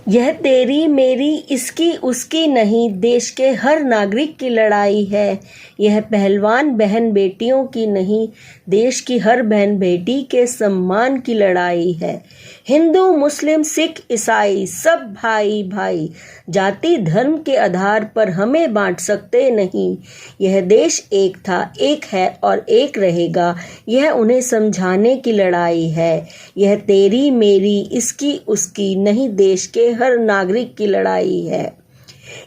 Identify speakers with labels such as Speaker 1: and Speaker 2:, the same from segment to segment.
Speaker 1: यह तेरी मेरी इसकी उसकी नहीं, देश के हर नागरिक की लड़ाई है। यह पहलवान बहन बेटियों की नहीं, देश की हर बहन बेटी के सम्मान की लड़ाई है। हिंदू मुस्लिम सिख ईसाई सब भाई भाई, जाति धर्म के आधार पर हमें बांट सकते नहीं। यह देश एक था, एक है और एक रहेगा, यह उन्हें समझाने की लड़ाई है। यह तेरी मेरी इसकी उसकी नहीं, देश के हर नागरिक की लड़ाई है।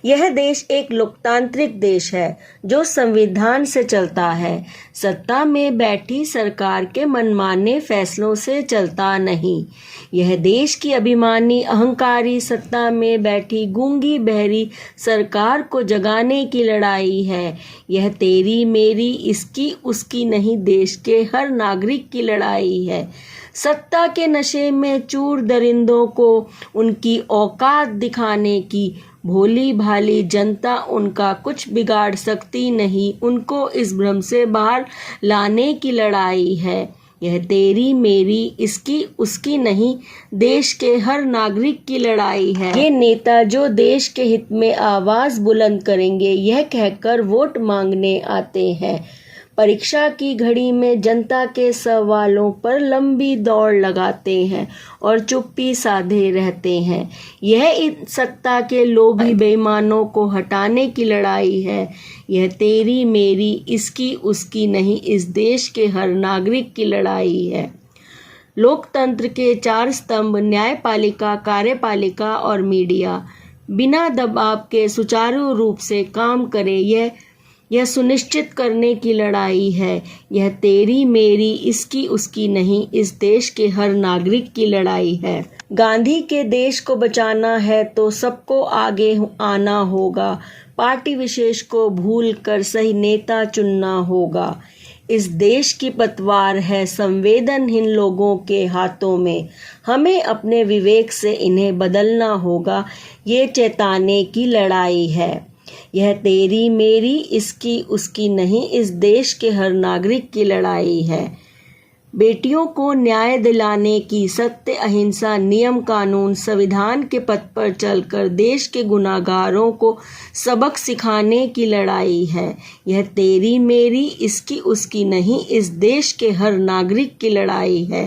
Speaker 1: यह देश एक लोकतांत्रिक देश है जो संविधान से चलता है। सत्ता में बैठी सरकार के मनमाने फैसलों से चलता नहीं। यह देश की अभिमानी अहंकारी सत्ता में बैठी गूंगी बहरी सरकार को जगाने की लड़ाई है। यह तेरी मेरी इसकी उसकी नहीं, देश के हर नागरिक की लड़ाई है। सत्ता के नशे में चूर दरिंदों को उनकी औकात दिखाने की भोली भाली जनता उनका कुछ बिगाड़ सकती नहीं। उनको इस भ्रम से बाहर लाने की लड़ाई है। यह तेरी मेरी इसकी उसकी नहीं, देश के हर नागरिक की लड़ाई है। ये नेता जो देश के हित में आवाज बुलंद करेंगे, यह कहकर वोट मांगने आते हैं। परीक्षा की घड़ी में जनता के सवालों पर लंबी दौड़ लगाते हैं और चुप्पी साधे रहते हैं। यह इन सत्ता के लोभी बेईमानों को हटाने की लड़ाई है। यह तेरी मेरी इसकी उसकी नहीं, इस देश के हर नागरिक की लड़ाई है। लोकतंत्र के चार स्तंभ न्यायपालिका, कार्यपालिका और मीडिया बिना दबाव के सुचारू रूप से काम करे, यह सुनिश्चित करने की लड़ाई है। यह तेरी मेरी इसकी उसकी नहीं, इस देश के हर नागरिक की लड़ाई है। गांधी के देश को बचाना है तो सबको आगे आना होगा। पार्टी विशेष को भूल कर सही नेता चुनना होगा। इस देश की पतवार है संवेदनहीन लोगों के हाथों में, हमें अपने विवेक से इन्हें बदलना होगा। ये चेताने की लड़ाई है। यह तेरी मेरी इसकी उसकी नहीं, इस देश के हर नागरिक की लड़ाई है। बेटियों को न्याय दिलाने की, सत्य अहिंसा नियम कानून संविधान के पथ पर चलकर देश के गुनाहगारों को सबक सिखाने की लड़ाई है। यह तेरी मेरी इसकी उसकी नहीं, इस देश के हर नागरिक की लड़ाई है।